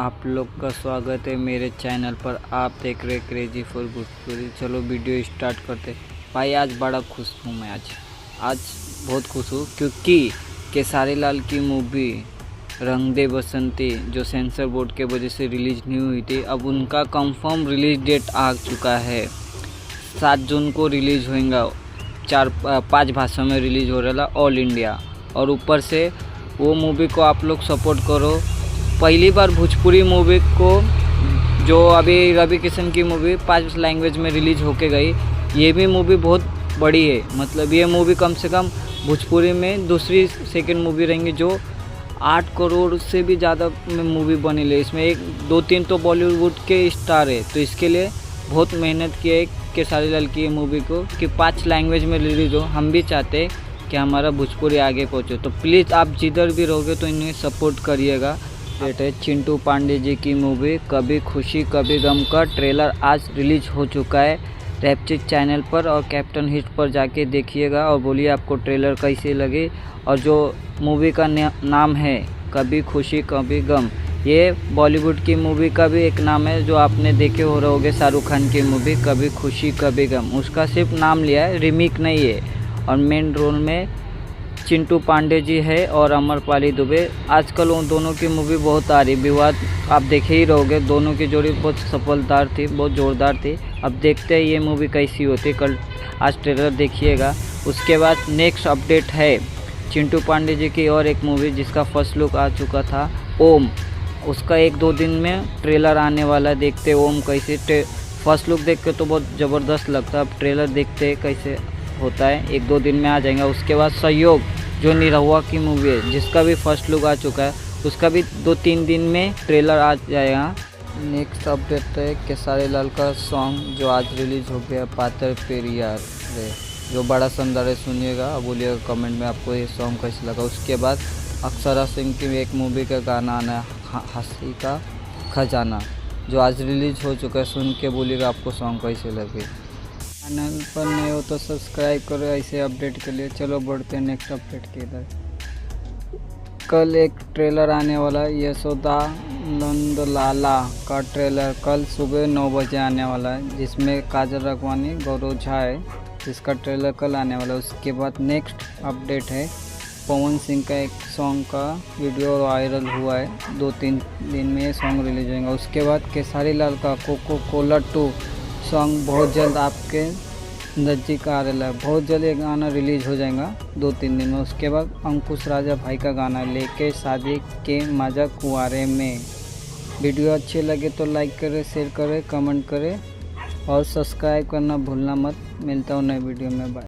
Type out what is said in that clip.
आप लोग का स्वागत है मेरे चैनल पर। आप देख रहे क्रेजी फॉर भोजपुरी। चलो वीडियो स्टार्ट करते। भाई आज बड़ा खुश हूँ मैं। आज बहुत खुश हूँ क्योंकि केसारी लाल की मूवी रंग दे बसंती जो सेंसर बोर्ड के वजह से रिलीज़ नहीं हुई थी, अब उनका कंफर्म रिलीज डेट आ चुका है। 7 जून को रिलीज़ होगा। 4-5 भाषा में रिलीज़ हो रहा ऑल इंडिया। और ऊपर से वो मूवी को आप लोग सपोर्ट करो। पहली बार भोजपुरी मूवी को, जो अभी रवि किशन की मूवी 5 लैंग्वेज में रिलीज़ होके गई, ये भी मूवी बहुत बड़ी है। मतलब ये मूवी कम से कम भोजपुरी में दूसरी सेकंड मूवी रहेंगी जो 8 करोड़ से भी ज़्यादा में मूवी बनी ले। इसमें 1-2-3 तो बॉलीवुड के स्टार है, तो इसके लिए बहुत मेहनत की है केसारी लाल की ये मूवी को कि 5 लैंग्वेज में रिलीज़ हो। हम भी चाहते हैं कि हमारा भोजपुरी आगे पहुँचे, तो प्लीज़ आप जिधर भी रहोगे तो इन्हें सपोर्ट करिएगा। डेट है चिंटू पांडे जी की मूवी कभी खुशी कभी गम का ट्रेलर आज रिलीज हो चुका है रैपचिक चैनल पर, और कैप्टन हिट पर जाके देखिएगा और बोलिए आपको ट्रेलर कैसे लगे। और जो मूवी का नाम है कभी खुशी कभी गम, ये बॉलीवुड की मूवी का भी एक नाम है जो आपने देखे हो रहे होगे, शाहरुख खान की मूवी कभी खुशी कभी गम। उसका सिर्फ नाम लिया है, रीमेक नहीं है। और मेन रोल में चिंटू पांडे जी है और अमरपाली दुबे। आजकल उन दोनों की मूवी बहुत आ रही, विवाद आप देखे ही रहोगे। दोनों की जोड़ी बहुत सफलदार थी, बहुत ज़ोरदार थी। अब देखते हैं ये मूवी कैसी होती। कल आज ट्रेलर देखिएगा। उसके बाद नेक्स्ट अपडेट है चिंटू पांडे जी की और एक मूवी जिसका फर्स्ट लुक आ चुका था, ओम। उसका 1-2 दिन में ट्रेलर आने वाला है। देखते ओम कैसे, फर्स्ट लुक देख के तो बहुत ज़बरदस्त लगता है। अब ट्रेलर देखते कैसे होता है, 1-2 दिन में आ जाएगा। उसके बाद सहयोग जो निरहुआ की मूवी है जिसका भी फर्स्ट लुक आ चुका है, उसका भी 2-3 दिन में ट्रेलर आ जाएगा। नेक्स्ट अपडेट है केसारी लाल का सॉन्ग जो आज रिलीज़ हो गया, पातर पेरियार रे, जो बड़ा शानदार है। सुनिएगा, बोलिएगा कमेंट में आपको ये सॉन्ग कैसे लगा। उसके बाद अक्षरा सिंह की एक मूवी का गाना आना है, हंसी का खजाना, जो आज रिलीज़ हो चुका है। सुन के बोलिएगा आपको सॉन्ग कैसे लगे। चैनल पर नए हो तो सब्सक्राइब करो ऐसे अपडेट के लिए। चलो बढ़ते हैं नेक्स्ट अपडेट के इधर। कल एक ट्रेलर आने वाला है, यशोदा नंदलाला का ट्रेलर कल सुबह 9 बजे आने वाला है, जिसमें काजल राघवानी, गौरव झा है, जिसका ट्रेलर कल आने वाला है। उसके बाद नेक्स्ट अपडेट है पवन सिंह का एक सॉन्ग का वीडियो वायरल हुआ है, 2-3 दिन में ये सॉन्ग रिलीज होगा। उसके बाद केसारी लाल का कोको कोला 2 सॉन्ग बहुत जल्द आपके नज़दीक आ रहा है। बहुत जल्द ये गाना रिलीज़ हो जाएगा 2-3 दिन में। उसके बाद अंकुश राजा भाई का गाना लेके शादी के मजा कुंवारे में। वीडियो अच्छे लगे तो लाइक करें, शेयर करें, कमेंट करें और सब्सक्राइब करना भूलना मत। मिलता हूँ नए वीडियो में। बाय।